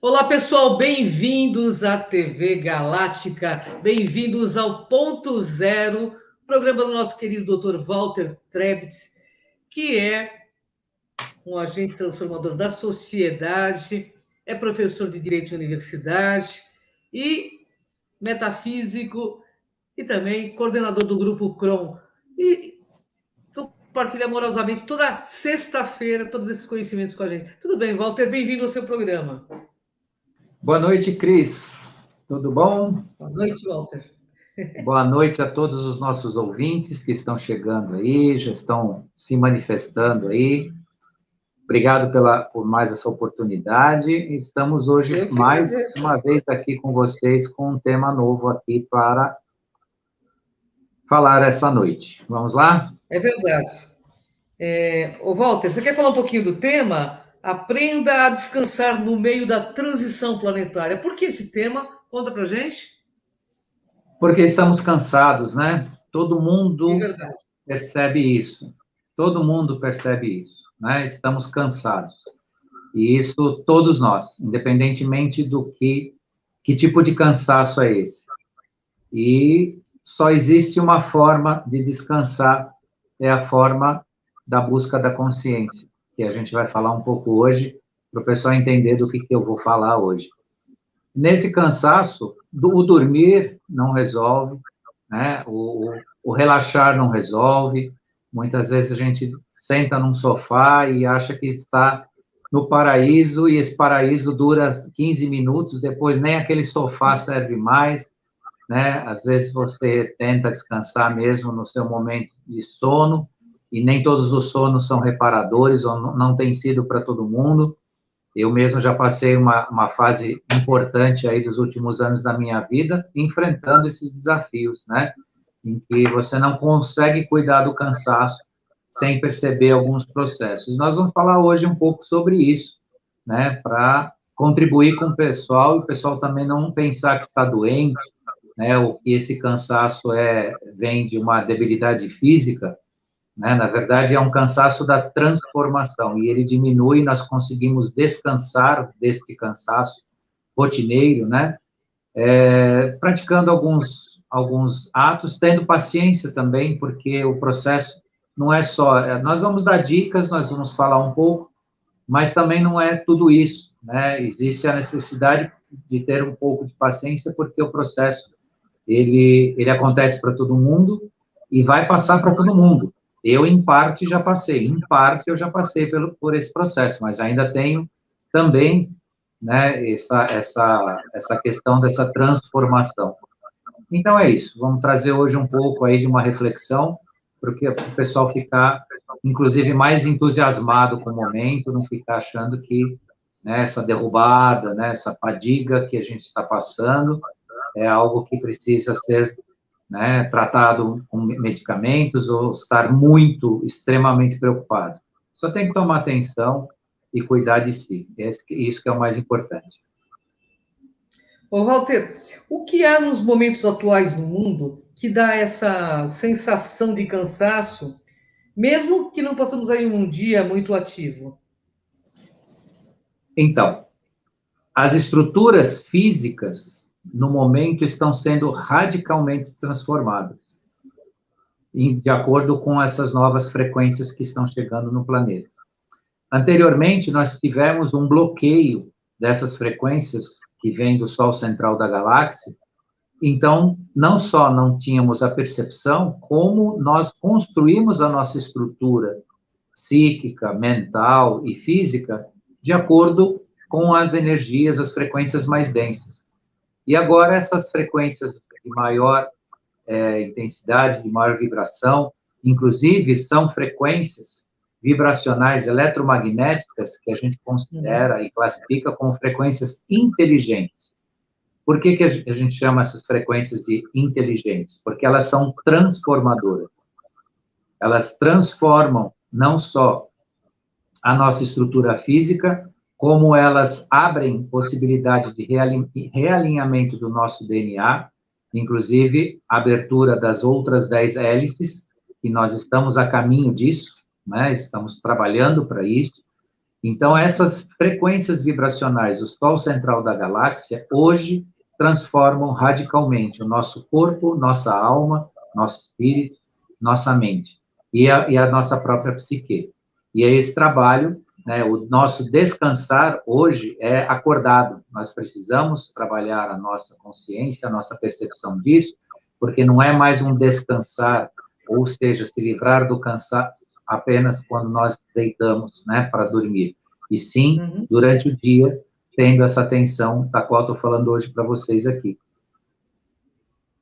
Olá, pessoal, bem-vindos à TV Galáctica, bem-vindos ao Ponto Zero, programa do nosso querido Dr. Walter Trebitz, que é um agente transformador da sociedade, é professor de Direito de Universidade e metafísico e também coordenador do Grupo CROM. E compartilha amorosamente toda sexta-feira todos esses conhecimentos com a gente. Tudo bem, Walter? Bem-vindo ao seu programa. Boa noite, Cris. Tudo bom? Boa noite, Walter. Boa noite a todos os nossos ouvintes que estão chegando aí, já estão se manifestando aí. Obrigado por mais essa oportunidade. Estamos hoje Eu que mais agradeço. uma vez aqui com vocês com um tema novo aqui para falar essa noite. Vamos lá? É verdade. Ô, Walter, você quer falar um pouquinho do tema? Aprenda a descansar no meio da transição planetária. Por que esse tema? Conta pra gente. Porque estamos cansados, né? Todo De mundo verdade. percebe isso. Todo mundo percebe isso, né? Estamos cansados. E isso todos nós, independentemente do que tipo de cansaço é esse. E só existe uma forma de descansar, é a forma da busca da consciência, que a gente vai falar um pouco hoje, para o pessoal entender do que eu vou falar hoje. Nesse cansaço, o dormir não resolve, né? O relaxar não resolve. Muitas vezes a gente senta num sofá e acha que está no paraíso, e esse paraíso dura 15 minutos, depois nem aquele sofá serve mais, né? Às vezes você tenta descansar mesmo no seu momento de sono, e nem todos os sonos são reparadores, ou não tem sido para todo mundo. Eu mesmo já passei uma fase importante aí dos últimos anos da minha vida, enfrentando esses desafios, né? Em que você não consegue cuidar do cansaço sem perceber alguns processos. Nós vamos falar hoje um pouco sobre isso, né? Para contribuir com o pessoal, e o pessoal também não pensar que está doente, né? Ou que esse cansaço vem de uma debilidade física, né? Na verdade, é um cansaço da transformação, e ele diminui, nós conseguimos descansar deste cansaço rotineiro, né? Praticando alguns atos, tendo paciência também, porque o processo não é só... Nós vamos dar dicas, nós vamos falar um pouco, mas também não é tudo isso, né? Existe a necessidade de ter um pouco de paciência, porque o processo, ele acontece para todo mundo e vai passar para todo mundo. Eu, em parte, já passei. Em parte, eu já passei por esse processo, mas ainda tenho também, né, essa questão dessa transformação. Então, é isso. Vamos trazer hoje um pouco aí de uma reflexão, porque o pessoal ficar, inclusive, mais entusiasmado com o momento, não ficar achando que, né, essa derrubada, né, essa fadiga que a gente está passando é algo que precisa ser, né, tratado com medicamentos, ou estar muito, extremamente preocupado. Só tem que tomar atenção e cuidar de si. Isso que é o mais importante. Ô, Walter, o que há nos momentos atuais no mundo que dá essa sensação de cansaço, mesmo que não possamos aí um dia muito ativo? Então, as estruturas físicas, no momento, estão sendo radicalmente transformadas, de acordo com essas novas frequências que estão chegando no planeta. Anteriormente, nós tivemos um bloqueio dessas frequências que vêm do Sol central da galáxia. Então, não só não tínhamos a percepção, como nós construímos a nossa estrutura psíquica, mental e física de acordo com as energias, as frequências mais densas. E agora, essas frequências de maior intensidade, de maior vibração, inclusive são frequências vibracionais eletromagnéticas que a gente considera e classifica como frequências inteligentes. Por que a gente chama essas frequências de inteligentes? Porque elas são transformadoras. Elas transformam não só a nossa estrutura física, como elas abrem possibilidade de realinhamento do nosso DNA, inclusive abertura das outras 10 hélices, que nós estamos a caminho disso, né? Estamos trabalhando para isso, Então, essas frequências vibracionais, o Sol central da galáxia, hoje transformam radicalmente o nosso corpo, nossa alma, nosso espírito, nossa mente e a nossa própria psique. E é esse trabalho, né, o nosso descansar hoje é acordado. Nós precisamos trabalhar a nossa consciência, a nossa percepção disso, porque não é mais um descansar, ou seja, se livrar do cansaço apenas quando nós deitamos, né, para dormir. E sim, durante o dia, tendo essa atenção da qual estou falando hoje para vocês aqui.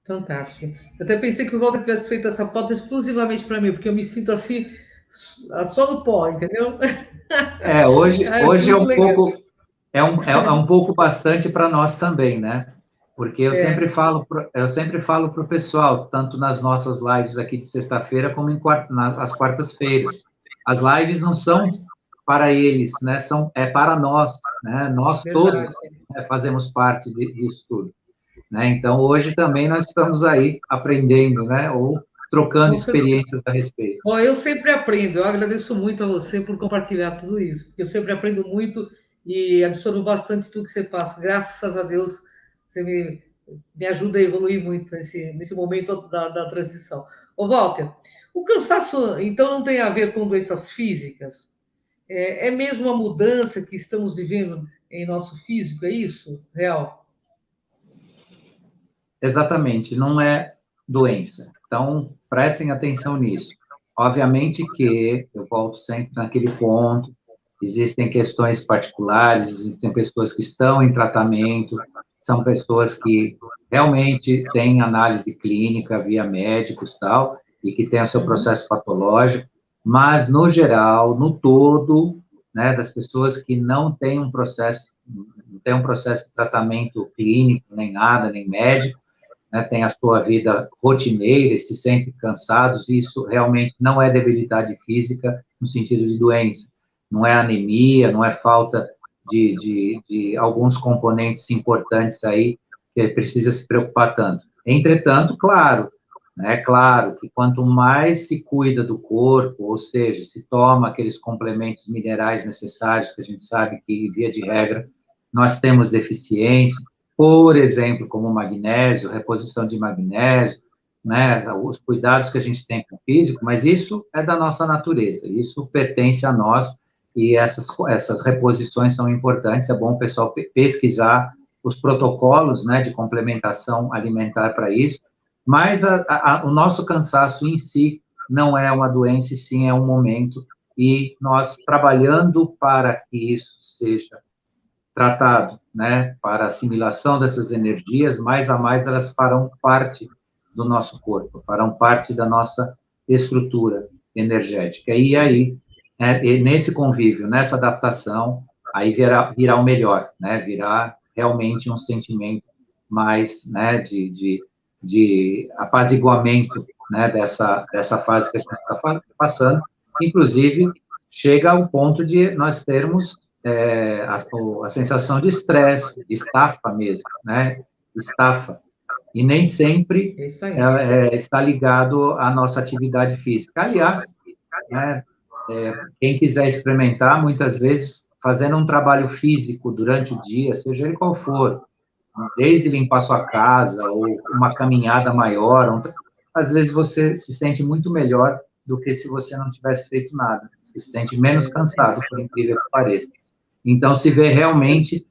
Fantástico. Eu até pensei que o Walter tivesse feito essa pauta exclusivamente para mim, porque eu me sinto assim, só no pó, entendeu? Hoje é um legal. pouco, é um pouco bastante para nós também, né? Porque eu sempre falo para o pessoal, tanto nas nossas lives aqui de sexta-feira, como nas quartas-feiras. As lives não são para eles, né? É para nós, né? Nós todos, né, fazemos parte disso tudo, né? Então, hoje também nós estamos aí aprendendo, né? Ou trocando experiências a respeito. Bom, eu sempre aprendo. Eu agradeço muito a você por compartilhar tudo isso, porque eu sempre aprendo muito e absorvo bastante tudo que você passa. Graças a Deus, você me ajuda a evoluir muito nesse momento da transição. Ô, Walter, o cansaço, então, não tem a ver com doenças físicas? É mesmo a mudança que estamos vivendo em nosso físico, é isso? Real? Exatamente, não é doença. Então, prestem atenção nisso. Obviamente que, eu volto sempre naquele ponto, existem questões particulares, existem pessoas que estão em tratamento, são pessoas que realmente têm análise clínica via médicos tal, e que têm o seu processo patológico, mas, no geral, no todo, né, das pessoas que não têm um processo de tratamento clínico, nem nada, nem médico, né, tem a sua vida rotineira e se sentem cansados, isso realmente não é debilidade física no sentido de doença, não é anemia, não é falta de alguns componentes importantes aí que precisa se preocupar tanto. Entretanto, claro, né, claro que quanto mais se cuida do corpo, ou seja, se toma aqueles complementos minerais necessários, que a gente sabe que, via de regra, nós temos deficiência, por exemplo, como o magnésio, reposição de magnésio, né, os cuidados que a gente tem com o físico, mas isso é da nossa natureza, isso pertence a nós, e essas reposições são importantes, é bom o pessoal pesquisar os protocolos, né, de complementação alimentar para isso, mas o nosso cansaço em si não é uma doença, sim é um momento, e nós trabalhando para que isso seja tratado, né, para assimilação dessas energias, mais a mais elas farão parte do nosso corpo, farão parte da nossa estrutura energética. E aí, nesse convívio, nessa adaptação, aí virá o melhor, né, virá realmente um sentimento mais, né, de apaziguamento, né, dessa fase que a gente está passando, inclusive chega ao ponto de nós termos a sensação de estresse, de estafa mesmo, né? Estafa. E nem sempre está ligado à nossa atividade física. Aliás, né, quem quiser experimentar, muitas vezes, fazendo um trabalho físico durante o dia, seja ele qual for, desde limpar sua casa, ou uma caminhada maior, às vezes você se sente muito melhor do que se você não tivesse feito nada. Se sente menos cansado, por incrível que pareça. Então, se vê realmente...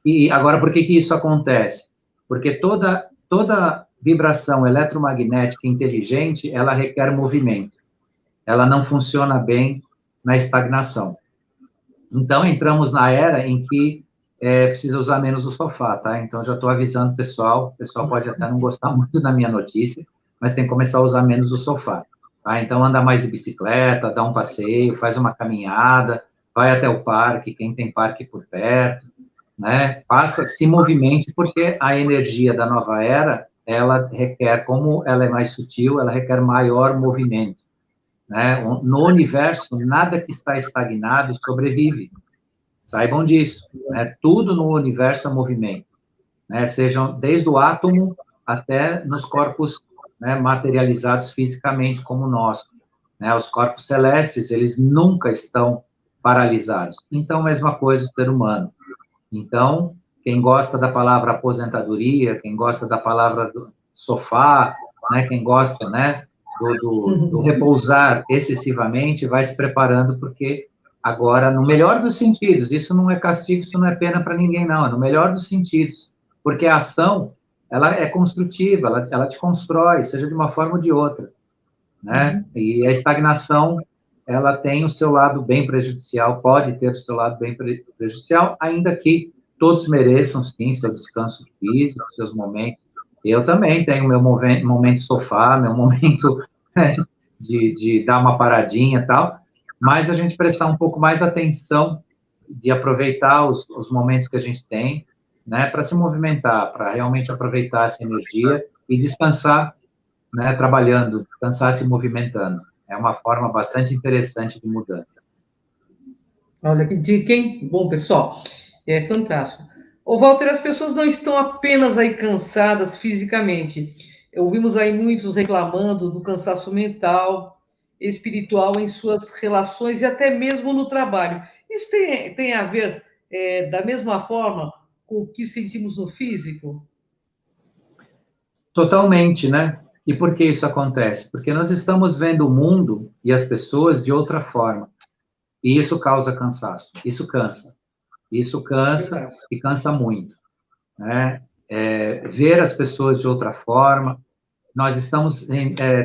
E agora, por que isso acontece? Porque toda vibração eletromagnética inteligente, ela requer movimento. Ela não funciona bem na estagnação. Então, entramos na era em que precisa usar menos o sofá, tá? Então, já estou avisando o pessoal pode até não gostar muito da minha notícia, mas tem que começar a usar menos o sofá, tá? Então, anda mais de bicicleta, dá um passeio, faz uma caminhada, vai até o parque, quem tem parque por perto, né? Se movimente, porque a energia da nova era, ela requer, como ela é mais sutil, ela requer maior movimento, né? No universo, nada que está estagnado sobrevive. Saibam disso, né? Tudo no universo é movimento, né? Sejam desde o átomo até nos corpos, né, materializados fisicamente como o nosso, né? Os corpos celestes, eles nunca estão paralisados. Então, mesma coisa o ser humano. Então, quem gosta da palavra aposentadoria, quem gosta da palavra do sofá, né, quem gosta, né, do repousar excessivamente, vai se preparando, porque agora, no melhor dos sentidos, isso não é castigo, isso não é pena para ninguém, não, é no melhor dos sentidos, porque a ação, ela é construtiva, ela te constrói, seja de uma forma ou de outra, né? E a estagnação, ela tem o seu lado bem prejudicial, pode ter o seu lado bem prejudicial, ainda que todos mereçam, sim, seu descanso físico, seus momentos. Eu também tenho meu momento sofá, meu momento, né, de dar uma paradinha e tal, mas a gente prestar um pouco mais atenção, de aproveitar os momentos que a gente tem, né, para se movimentar, para realmente aproveitar essa energia e descansar, né, trabalhando, descansar se movimentando. É uma forma bastante interessante de mudança. Olha que dica, hein? Bom, pessoal, é fantástico. Ô, Walter, as pessoas não estão apenas aí cansadas fisicamente. Ouvimos aí muitos reclamando do cansaço mental, espiritual em suas relações e até mesmo no trabalho. Isso tem a ver, da mesma forma, com o que sentimos no físico? Totalmente, né? E por que isso acontece? Porque nós estamos vendo o mundo e as pessoas de outra forma. E isso causa cansaço. Isso cansa. Isso cansa Verdade. e cansa muito, né? Ver as pessoas de outra forma. Nós estamos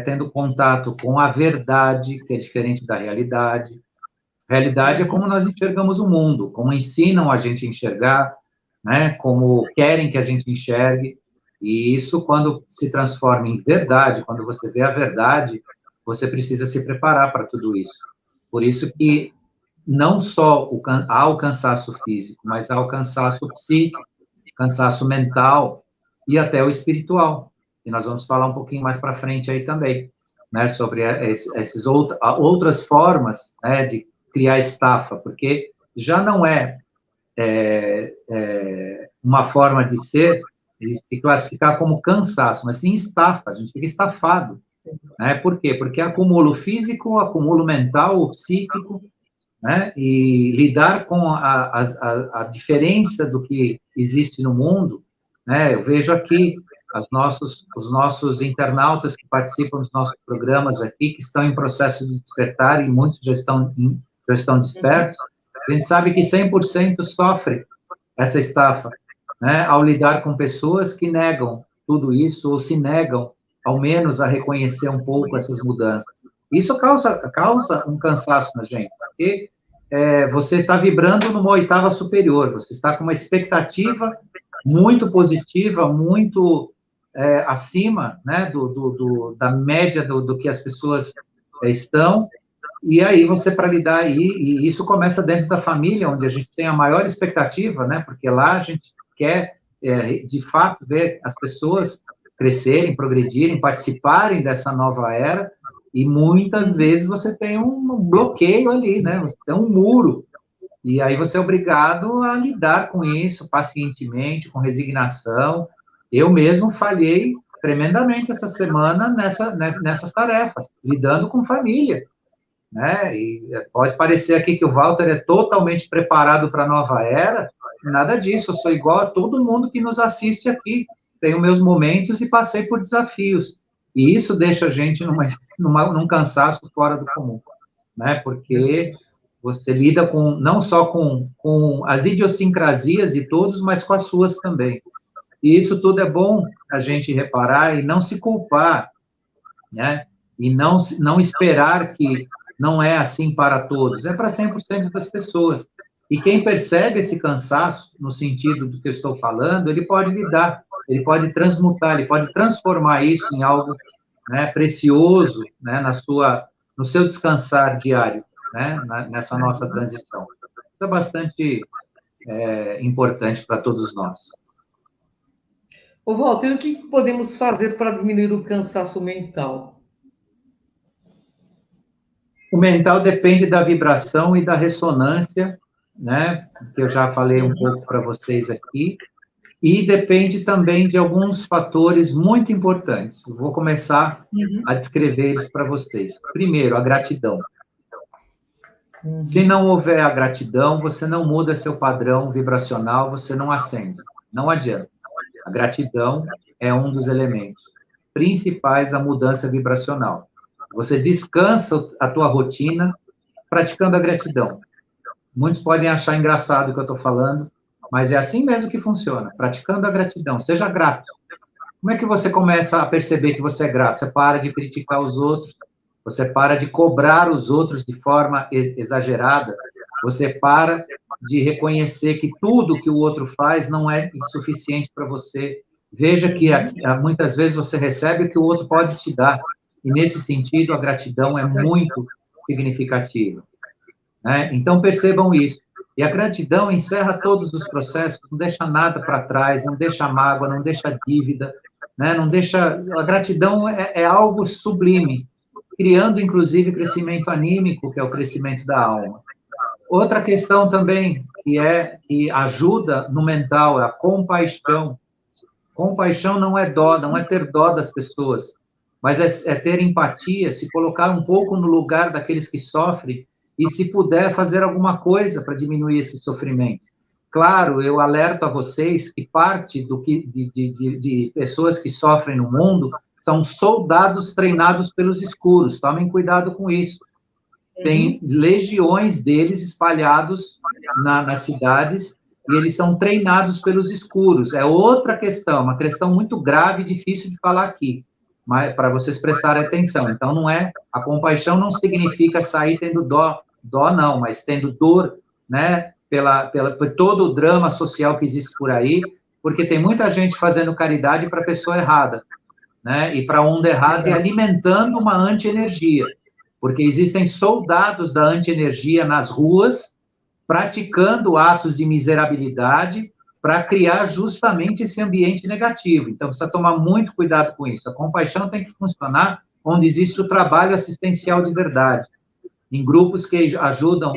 tendo contato com a verdade, que é diferente da realidade. Realidade é como nós enxergamos o mundo, como ensinam a gente a enxergar, né? Como querem que a gente enxergue. E isso, quando se transforma em verdade, quando você vê a verdade, você precisa se preparar para tudo isso. Por isso que não só há o cansaço físico, mas há o cansaço psíquico, cansaço mental e até o espiritual. E nós vamos falar um pouquinho mais para frente aí também, né, sobre essas outras formas, né, de criar estafa, porque já não uma forma de ser, de se classificar como cansaço, mas sim estafa, a gente fica estafado, né? Por quê? Porque acumulo físico, acumulo mental, psíquico, né? E lidar com a diferença do que existe no mundo, né? Eu vejo aqui os nossos internautas que participam dos nossos programas aqui, que estão em processo de despertar, e muitos já estão despertos. A gente sabe que 100% sofre essa estafa, né? Ao lidar com pessoas que negam tudo isso, ou se negam, ao menos, a reconhecer um pouco essas mudanças. Isso causa um cansaço na gente, porque você está vibrando numa oitava superior, você está com uma expectativa muito positiva, muito acima, né, da média do que as pessoas estão, e aí você, para lidar aí, e isso começa dentro da família, onde a gente tem a maior expectativa, né, porque lá a gente quer, de fato, ver as pessoas crescerem, progredirem, participarem dessa nova era, e muitas vezes você tem um bloqueio ali, né? Você tem um muro. E aí você é obrigado a lidar com isso pacientemente, com resignação. Eu mesmo falhei tremendamente essa semana nessas tarefas, lidando com família, né? E pode parecer aqui que o Walter é totalmente preparado para a nova era, nada disso, eu sou igual a todo mundo que nos assiste aqui, tenho meus momentos e passei por desafios, e isso deixa a gente num cansaço fora do comum, né? Porque você lida não só com as idiosincrasias de todos, mas com as suas também. E isso tudo é bom a gente reparar e não se culpar, né? E não esperar que não é assim para todos, é para 100% das pessoas. E quem percebe esse cansaço, no sentido do que eu estou falando, ele pode lidar, ele pode transmutar, ele pode transformar isso em algo, né, precioso, né, no seu descansar diário, né, nessa nossa transição. Isso é bastante importante para todos nós. Ô, Walter, o que podemos fazer para diminuir o cansaço mental? O mental depende da vibração e da ressonância, né, que eu já falei um pouco para vocês aqui, e depende também de alguns fatores muito importantes. Eu vou começar a descrever eles para vocês. Primeiro, a gratidão. Se não houver a gratidão, você não muda seu padrão vibracional, você não acende. Não adianta. A gratidão é um dos elementos principais da mudança vibracional. Você descansa a tua rotina praticando a gratidão. Muitos podem achar engraçado o que eu estou falando, mas é assim mesmo que funciona. Praticando a gratidão. Seja grato. Como é que você começa a perceber que você é grato? Você para de criticar os outros, você para de cobrar os outros de forma exagerada, você para de reconhecer que tudo que o outro faz não é insuficiente para você. Veja que muitas vezes você recebe o que o outro pode te dar, e nesse sentido a gratidão é muito significativa, né? Então percebam isso. E a gratidão encerra todos os processos, não deixa nada para trás, não deixa mágoa, não deixa dívida, né? Não deixa. A gratidão é algo sublime, criando inclusive crescimento anímico, que é o crescimento da alma. Outra questão também que ajuda no mental é a compaixão. Compaixão não é dó, não é ter dó das pessoas, mas é ter empatia, se colocar um pouco no lugar daqueles que sofrem e, se puder, fazer alguma coisa para diminuir esse sofrimento. Claro, eu alerto a vocês que parte de pessoas que sofrem no mundo são soldados treinados pelos escuros. Tomem cuidado com isso. Tem legiões deles espalhados nas cidades e eles são treinados pelos escuros. É outra questão, uma questão muito grave e difícil de falar aqui, mas para vocês prestarem atenção. Então, não é, a compaixão não significa sair tendo dó não, mas tendo dor, né, por todo o drama social que existe por aí, porque tem muita gente fazendo caridade para a pessoa errada, né, e para a onda errada e alimentando uma anti-energia, porque existem soldados da anti-energia nas ruas, praticando atos de miserabilidade para criar justamente esse ambiente negativo. Então, precisa tomar muito cuidado com isso. A compaixão tem que funcionar onde existe o trabalho assistencial de verdade, em grupos que ajudam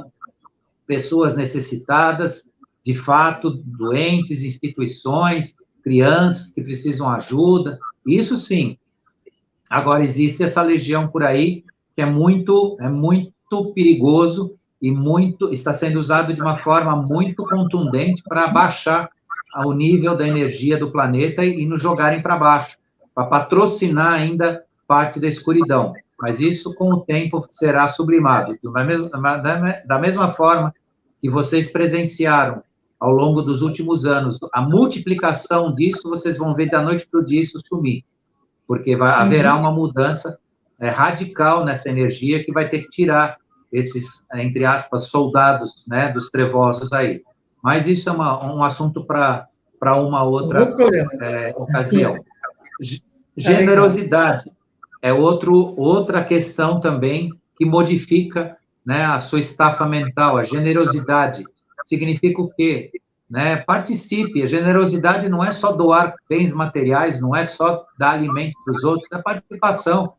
pessoas necessitadas, de fato, doentes, instituições, crianças que precisam ajuda, isso sim. Agora, existe essa legião por aí que é muito perigoso e está sendo usado de uma forma muito contundente para abaixar o nível da energia do planeta e nos jogarem para baixo, para patrocinar ainda parte da escuridão. Mas isso, com o tempo, será sublimado. Da mesma forma que vocês presenciaram ao longo dos últimos anos a multiplicação disso, vocês vão ver da noite para o dia isso sumir, porque haverá uma mudança radical nessa energia que vai ter que tirar esses, entre aspas, soldados, né, dos trevosos aí. Mas isso é um assunto para uma outra ocasião. Generosidade é outra questão também que modifica, né, a sua estafa mental. A generosidade significa o quê? Né? Participe. A generosidade não é só doar bens materiais, não é só dar alimento para os outros, é participação.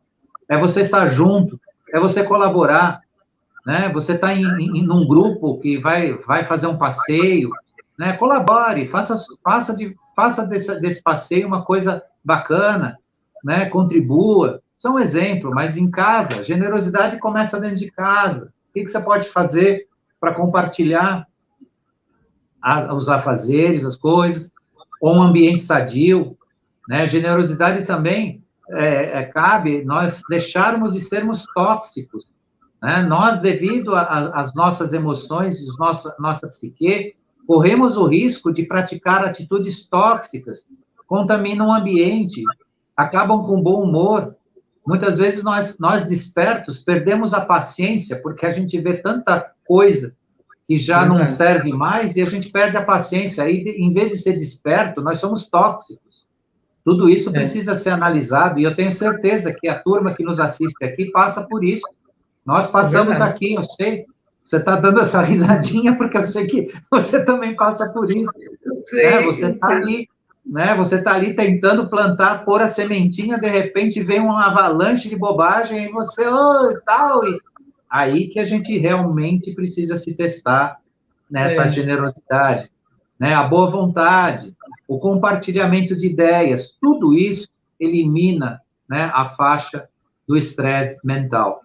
É você estar junto, é você colaborar, né? Você está num grupo que vai fazer um passeio, né? Colabore, faça desse passeio uma coisa bacana, né? Contribua. Isso é um exemplo, mas em casa, generosidade começa dentro de casa. O que você pode fazer para compartilhar os afazeres, as coisas, ou um ambiente sadio, né? Generosidade também cabe nós deixarmos de sermos tóxicos, né? Nós, devido às nossas emoções, nossa psique, corremos o risco de praticar atitudes tóxicas, contaminam o ambiente, acabam com bom humor. Muitas vezes nós despertos perdemos a paciência porque a gente vê tanta coisa que já não serve mais e a gente perde a paciência. Aí, em vez de ser desperto, nós somos tóxicos. Tudo isso precisa ser analisado, e eu tenho certeza que a turma que nos assiste aqui passa por isso. Nós passamos aqui, eu sei, você está dando essa risadinha porque eu sei que você também passa por isso. Sim, você está ali, né? Você está ali tentando plantar, pôr a sementinha, de repente vem uma avalanche de bobagem e você, tal, e aí que a gente realmente precisa se testar nessa generosidade, né? A boa vontade, o compartilhamento de ideias, tudo isso elimina, né, a faixa do estresse mental.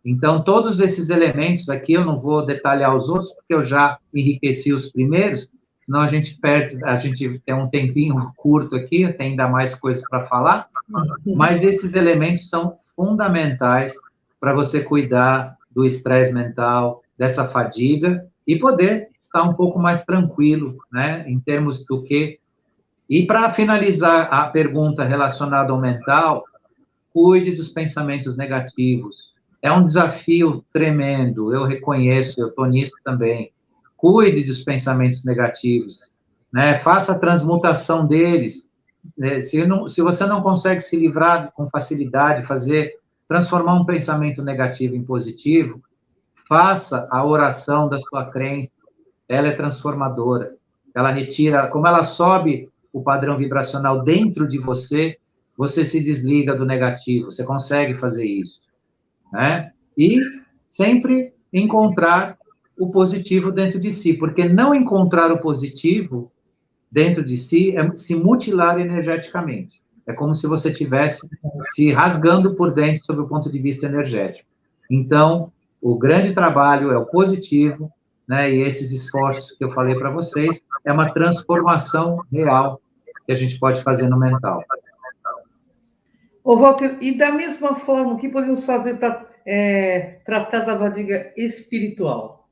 Então, todos esses elementos aqui, eu não vou detalhar os outros, porque eu já enriqueci os primeiros, senão a gente perde, a gente tem um tempinho curto aqui, tem ainda mais coisas para falar, mas esses elementos são fundamentais para você cuidar do estresse mental, dessa fadiga, e poder estar um pouco mais tranquilo, né, em termos do que... E para finalizar a pergunta relacionada ao mental, cuide dos pensamentos negativos. É um desafio tremendo, eu reconheço, eu estou nisso também. Cuide dos pensamentos negativos, né? Faça a transmutação deles. Se você não consegue se livrar com facilidade, transformar um pensamento negativo em positivo, faça a oração da sua crença. Ela é transformadora. Ela retira, como ela sobe o padrão vibracional dentro de você, você se desliga do negativo, você consegue fazer isso, né? E sempre encontrar o positivo dentro de si, porque não encontrar o positivo dentro de si é se mutilar energeticamente. É como se você estivesse se rasgando por dentro sob o ponto de vista energético. Então, o grande trabalho é o positivo, né? E esses esforços que eu falei para vocês é uma transformação real que a gente pode fazer no mental. Ô, Walter, e da mesma forma, o que podemos fazer para tratar da fadiga espiritual?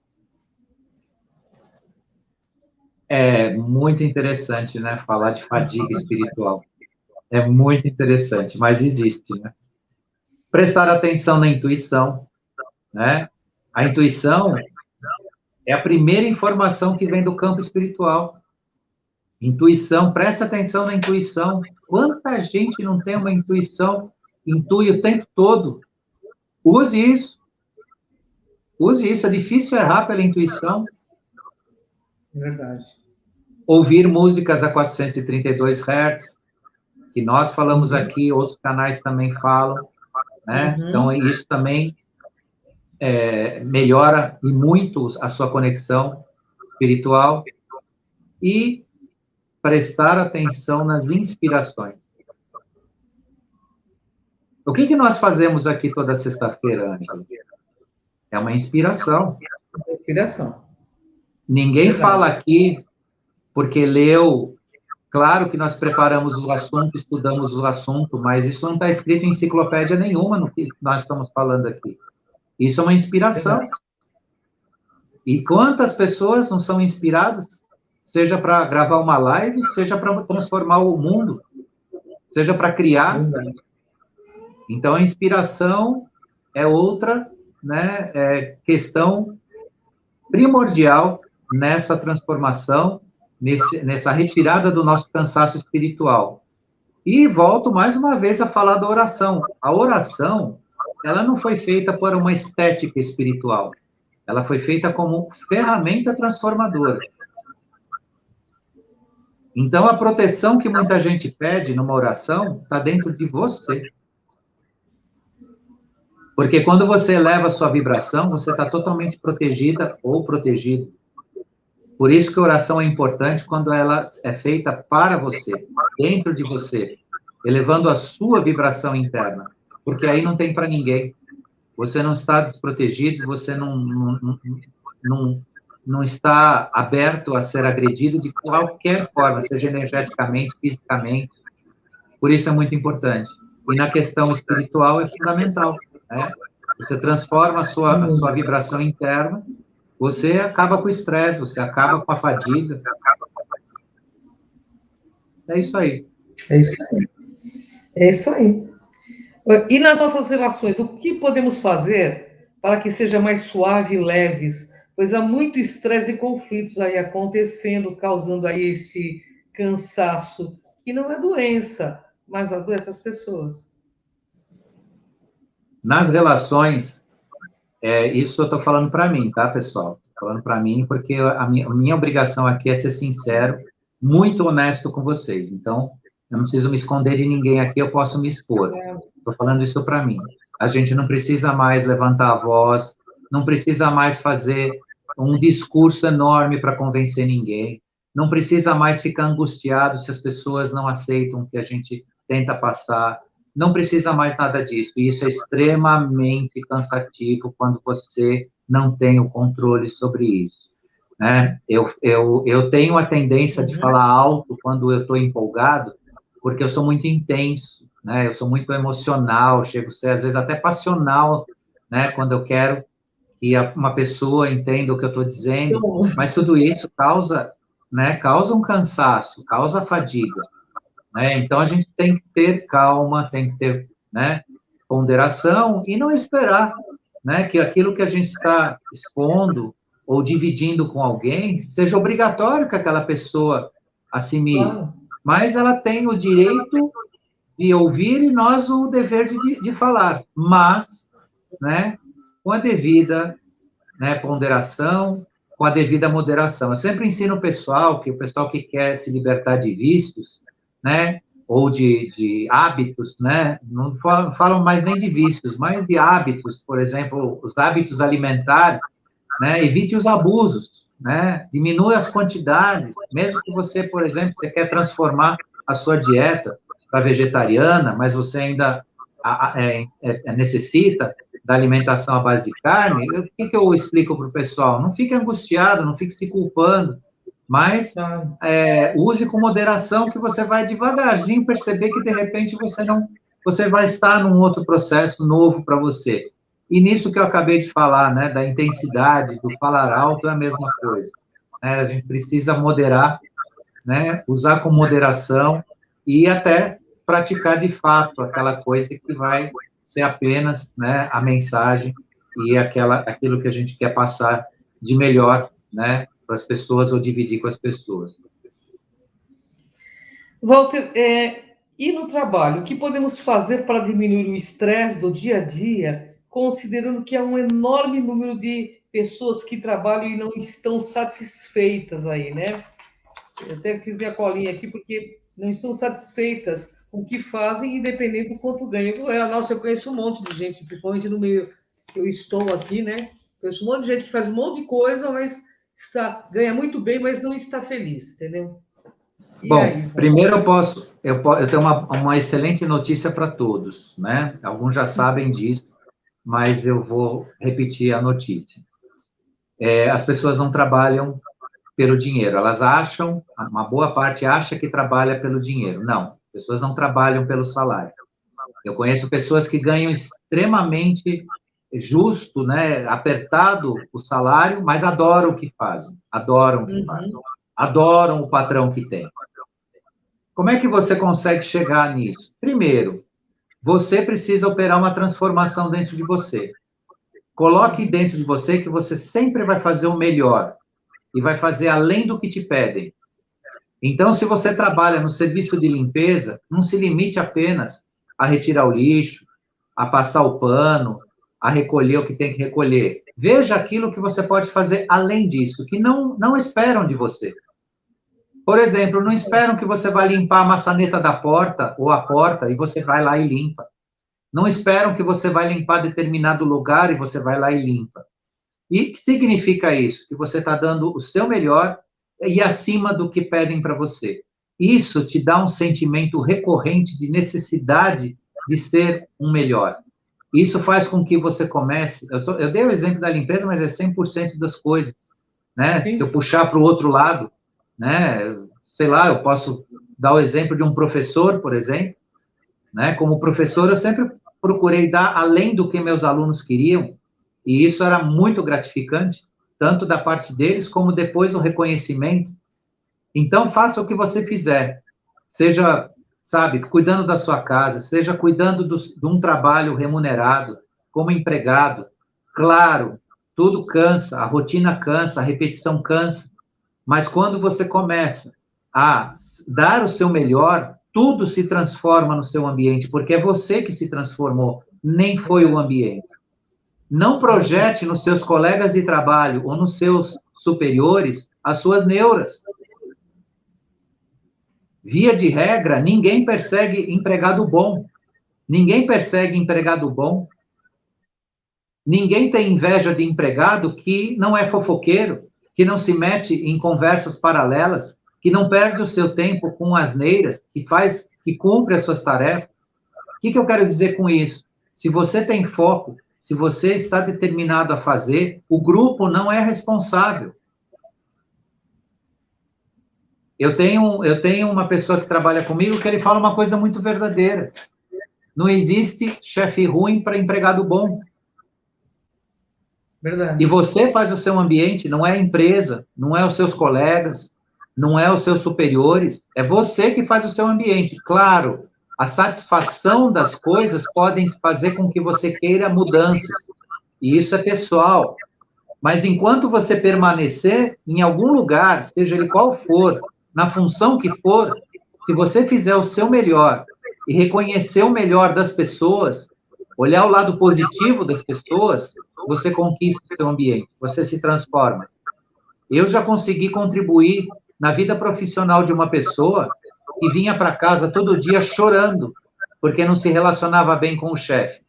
É muito interessante, né? Falar de fadiga espiritual. É muito interessante, mas existe, né? Prestar atenção na intuição, né? A intuição é a primeira informação que vem do campo espiritual. Intuição, presta atenção na intuição. Quanta gente não tem uma intuição, intui o tempo todo? Use isso. Use isso. É difícil errar pela intuição. É verdade. Ouvir músicas a 432 Hz, que nós falamos aqui, outros canais também falam, né? Então, isso também melhora e muito a sua conexão espiritual. E prestar atenção nas inspirações. O que nós fazemos aqui toda sexta-feira, Ângela? É uma inspiração. Inspiração. Ninguém fala aqui porque leu. Claro que nós preparamos o assunto, estudamos o assunto, mas isso não está escrito em enciclopédia nenhuma no que nós estamos falando aqui. Isso é uma inspiração. E quantas pessoas não são inspiradas? Seja para gravar uma live, seja para transformar o mundo, seja para criar. Então, a inspiração é outra, né, questão primordial nessa transformação, nessa retirada do nosso cansaço espiritual. E volto mais uma vez a falar da oração. A oração, ela não foi feita por uma estética espiritual. Ela foi feita como ferramenta transformadora. Então, a proteção que muita gente pede numa oração está dentro de você. Porque quando você eleva a sua vibração, você está totalmente protegida ou protegido. Por isso que a oração é importante quando ela é feita para você, dentro de você, elevando a sua vibração interna. Porque aí não tem para ninguém. Você não está desprotegido, você não está aberto a ser agredido de qualquer forma, seja energeticamente, fisicamente. Por isso é muito importante. E na questão espiritual é fundamental, né? Você transforma a sua vibração interna, você acaba com o estresse, você acaba com a fadiga. É isso aí. É isso aí. É isso aí. E nas nossas relações, o que podemos fazer para que seja mais suave e leves? Pois há muito estresse e conflitos aí acontecendo, causando aí esse cansaço, que não é doença, mas adoece as pessoas. Nas relações, isso eu estou falando para mim, tá, pessoal? Tô falando para mim porque a minha obrigação aqui é ser sincero, muito honesto com vocês. Então, eu não preciso me esconder de ninguém aqui, eu posso me expor. Estou falando isso para mim. A gente não precisa mais levantar a voz, não precisa mais fazer um discurso enorme para convencer ninguém, não precisa mais ficar angustiado se as pessoas não aceitam o que a gente tenta passar. não precisa mais nada disso. E isso é extremamente cansativo quando você não tem o controle sobre isso, né? Eu tenho a tendência de falar alto quando eu estou empolgado, porque eu sou muito intenso, né? Eu sou muito emocional, chego a ser, às vezes, até passional, né? Quando eu quero que uma pessoa entenda o que eu estou dizendo, mas tudo isso causa, né? Causa um cansaço, causa fadiga, né? Então, a gente tem que ter calma, tem que ter, né, ponderação e não esperar, né, que aquilo que a gente está expondo ou dividindo com alguém seja obrigatório que aquela pessoa assimile. Claro. Mas ela tem o direito de ouvir e nós o dever de falar, mas, né, com a devida, né, ponderação, com a devida moderação. Eu sempre ensino o pessoal que quer se libertar de vícios, né, ou de hábitos, né, não falam mais nem de vícios, mas de hábitos, por exemplo, os hábitos alimentares, né, evite os abusos, né, diminua as quantidades, mesmo que você, por exemplo, você quer transformar a sua dieta para vegetariana, mas você ainda necessita da alimentação à base de carne, o que eu explico para o pessoal? Não fique angustiado, não fique se culpando, mas use com moderação que você vai devagarzinho perceber que, de repente, você vai estar num outro processo novo para você. E nisso que eu acabei de falar, né, da intensidade, do falar alto, é a mesma coisa, né? A gente precisa moderar, né, usar com moderação e até praticar de fato aquela coisa que vai ser apenas, né, a mensagem e aquilo que a gente quer passar de melhor, né, para as pessoas ou dividir com as pessoas. Walter, e no trabalho, o que podemos fazer para diminuir o estresse do dia a dia, considerando que há um enorme número de pessoas que trabalham e não estão satisfeitas aí, né? Eu até fiz minha colinha aqui, porque não estão satisfeitas com o que fazem, independente do quanto ganham. Nossa, eu conheço um monte de gente, principalmente no meio que eu estou aqui, né? Conheço um monte de gente que faz um monte de coisa, mas ganha muito bem, mas não está feliz, entendeu? E Bom, aí, primeiro eu tenho uma excelente notícia para todos, né? Alguns já sabem disso, mas eu vou repetir a notícia. As pessoas não trabalham pelo dinheiro, elas acham, uma boa parte acha que trabalha pelo dinheiro. Não, as pessoas não trabalham pelo salário. Eu conheço pessoas que ganham extremamente justo, né, apertado o salário, mas adoram o que fazem, adoram o patrão que tem. Como é que você consegue chegar nisso? Primeiro, você precisa operar uma transformação dentro de você. Coloque dentro de você que você sempre vai fazer o melhor e vai fazer além do que te pedem. Então, se você trabalha no serviço de limpeza, não se limite apenas a retirar o lixo, a passar o pano, a recolher o que tem que recolher. Veja aquilo que você pode fazer além disso, que não esperam de você. Por exemplo, não esperam que você vá limpar a maçaneta da porta ou a porta e você vai lá e limpa. Não esperam que você vai limpar determinado lugar e você vai lá e limpa. E o que significa isso? Que você está dando o seu melhor e acima do que pedem para você. Isso te dá um sentimento recorrente de necessidade de ser um melhor. Isso faz com que você comece... Eu dei o exemplo da limpeza, mas é 100% das coisas, né? Se eu puxar para o outro lado, né? Sei lá, eu posso dar o exemplo de um professor, por exemplo, né? Como professor, eu sempre procurei dar além do que meus alunos queriam, e isso era muito gratificante, tanto da parte deles, como depois o reconhecimento. Então, faça o que você fizer, seja, sabe, cuidando da sua casa, seja cuidando de um trabalho remunerado, como empregado. Claro, tudo cansa, a rotina cansa, a repetição cansa, mas quando você começa a dar o seu melhor, tudo se transforma no seu ambiente, porque é você que se transformou, nem foi o ambiente. Não projete nos seus colegas de trabalho ou nos seus superiores as suas neuras. Via de regra, ninguém persegue empregado bom. Ninguém persegue empregado bom. Ninguém tem inveja de empregado que não é fofoqueiro, que não se mete em conversas paralelas, que não perde o seu tempo com asneiras, que cumpre as suas tarefas. que eu quero dizer com isso? Se você tem foco, se você está determinado a fazer, o grupo não é responsável. Eu tenho uma pessoa que trabalha comigo que ele fala uma coisa muito verdadeira. Não existe chefe ruim para empregado bom. Verdade. E você faz o seu ambiente, não é a empresa, não é os seus colegas, não é os seus superiores, é você que faz o seu ambiente. Claro, a satisfação das coisas podem fazer com que você queira mudanças, e isso é pessoal. Mas enquanto você permanecer em algum lugar, seja ele qual for, na função que for, se você fizer o seu melhor e reconhecer o melhor das pessoas, olhar o lado positivo das pessoas, você conquista o seu ambiente, você se transforma. Eu já consegui contribuir na vida profissional de uma pessoa que vinha para casa todo dia chorando, porque não se relacionava bem com o chefe.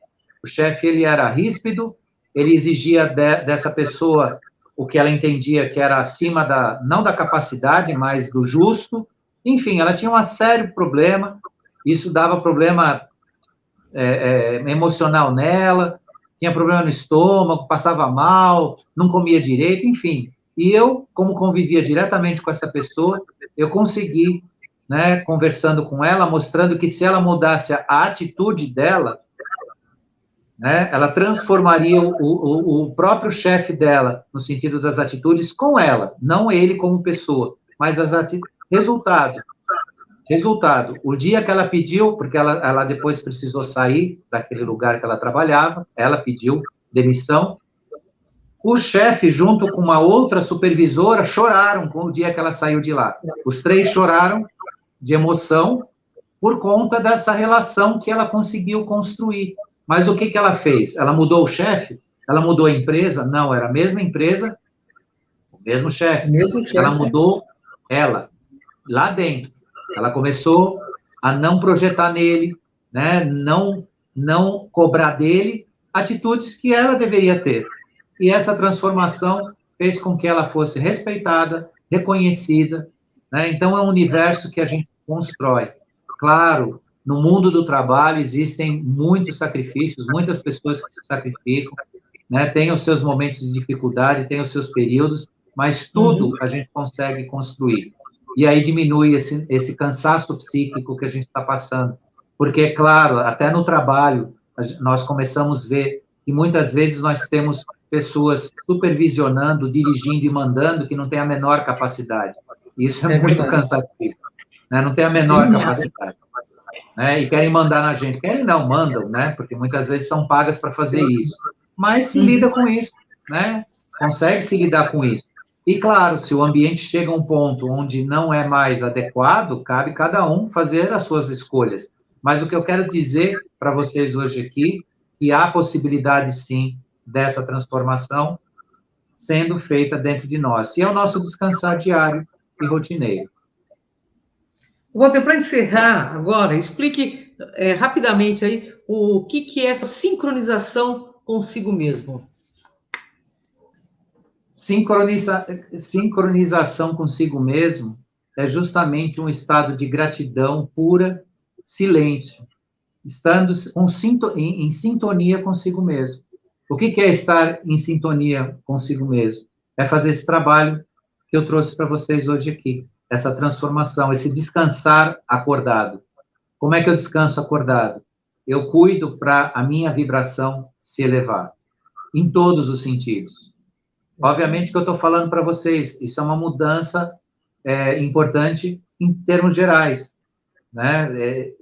O chefe, ele era ríspido, ele exigia dessa pessoa o que ela entendia que era acima não da capacidade, mas do justo. Enfim, ela tinha um sério problema, isso dava problema emocional nela, tinha problema no estômago, passava mal, não comia direito, enfim. E eu, como convivia diretamente com essa pessoa, eu consegui, né, conversando com ela, mostrando que se ela mudasse a atitude dela, né, ela transformaria o próprio chefe dela, no sentido das atitudes, com ela, não ele como pessoa, mas as atitudes. Resultado, o dia que ela pediu, porque ela depois precisou sair daquele lugar que ela trabalhava, ela pediu demissão, o chefe, junto com uma outra supervisora, choraram com o dia que ela saiu de lá. Os três choraram de emoção por conta dessa relação que ela conseguiu construir. Mas o que ela fez? Ela mudou o chefe? Ela mudou a empresa? Não, era a mesma empresa, o mesmo chefe. Ela mudou ela, lá dentro. Ela começou a não projetar nele, né? não cobrar dele atitudes que ela deveria ter. E essa transformação fez com que ela fosse respeitada, reconhecida, né? Então, é um universo que a gente constrói. Claro, no mundo do trabalho existem muitos sacrifícios, muitas pessoas que se sacrificam, né? Tem os seus momentos de dificuldade, tem os seus períodos, mas tudo a gente consegue construir. E aí diminui esse cansaço psíquico que a gente está passando. Porque, é claro, até no trabalho, nós começamos a ver que muitas vezes nós temos pessoas supervisionando, dirigindo e mandando que não tem a menor capacidade. Isso é muito cansativo, né? Não tem a menor capacidade. Né? E querem mandar na gente. Querem não, mandam, né? Porque muitas vezes são pagas para fazer isso. Mas se lida com isso, né? Consegue se lidar com isso. E, claro, se o ambiente chega a um ponto onde não é mais adequado, cabe cada um fazer as suas escolhas. Mas o que eu quero dizer para vocês hoje aqui, que há possibilidade, sim, dessa transformação sendo feita dentro de nós. E é o nosso descansar diário e rotineiro. Walter, para encerrar agora, explique rapidamente aí o que é essa sincronização consigo mesmo. Sincronização consigo mesmo é justamente um estado de gratidão pura, silêncio, estando em sintonia consigo mesmo. O que é estar em sintonia consigo mesmo? É fazer esse trabalho que eu trouxe para vocês hoje aqui, essa transformação, esse descansar acordado. Como é que eu descanso acordado? Eu cuido para a minha vibração se elevar, em todos os sentidos. Obviamente que eu estou falando para vocês, isso é uma mudança importante em termos gerais, né?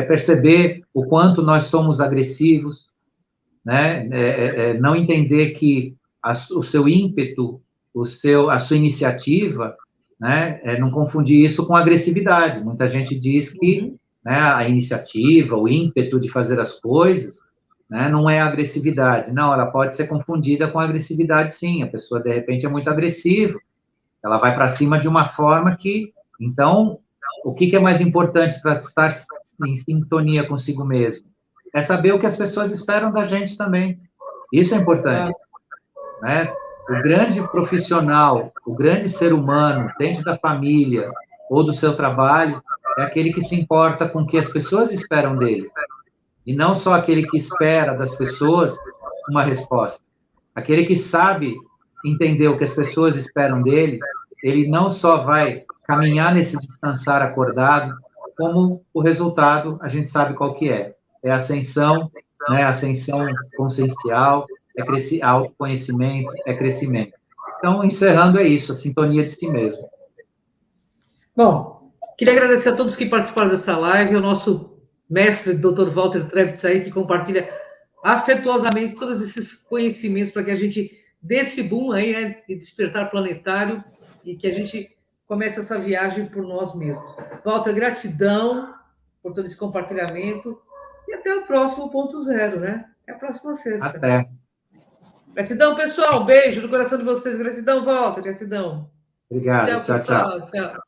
Perceber o quanto nós somos agressivos, né? Não entender que o seu ímpeto, a sua iniciativa, né? Não confundir isso com agressividade. Muita gente diz que, né, a iniciativa, o ímpeto de fazer as coisas, né, não é agressividade. Não, ela pode ser confundida com agressividade, sim. A pessoa, de repente, é muito agressiva. Ela vai para cima de uma forma que... Então, o que é mais importante para estar em sintonia consigo mesmo? É saber o que as pessoas esperam da gente também. Isso é importante. Né? O grande profissional, o grande ser humano, dentro da família ou do seu trabalho, é aquele que se importa com o que as pessoas esperam dele. E não só aquele que espera das pessoas uma resposta. Aquele que sabe entender o que as pessoas esperam dele, ele não só vai caminhar nesse descansar acordado, como o resultado a gente sabe qual que é. É ascensão, né? Ascensão consciencial, autoconhecimento, é crescimento. Então, encerrando, é isso, a sintonia de si mesmo. Bom, queria agradecer a todos que participaram dessa live, o nosso mestre, Dr. Walter Trebitz, aí, que compartilha afetuosamente todos esses conhecimentos para que a gente dê esse boom aí, né, de despertar planetário e que a gente comece essa viagem por nós mesmos. Walter, gratidão por todo esse compartilhamento e até o próximo ponto zero, né? Até a próxima sexta. Até. Gratidão, pessoal. Um beijo no coração de vocês. Gratidão, Walter. Gratidão. Obrigado. Tchau, Tchau, tchau. pessoal. Tchau.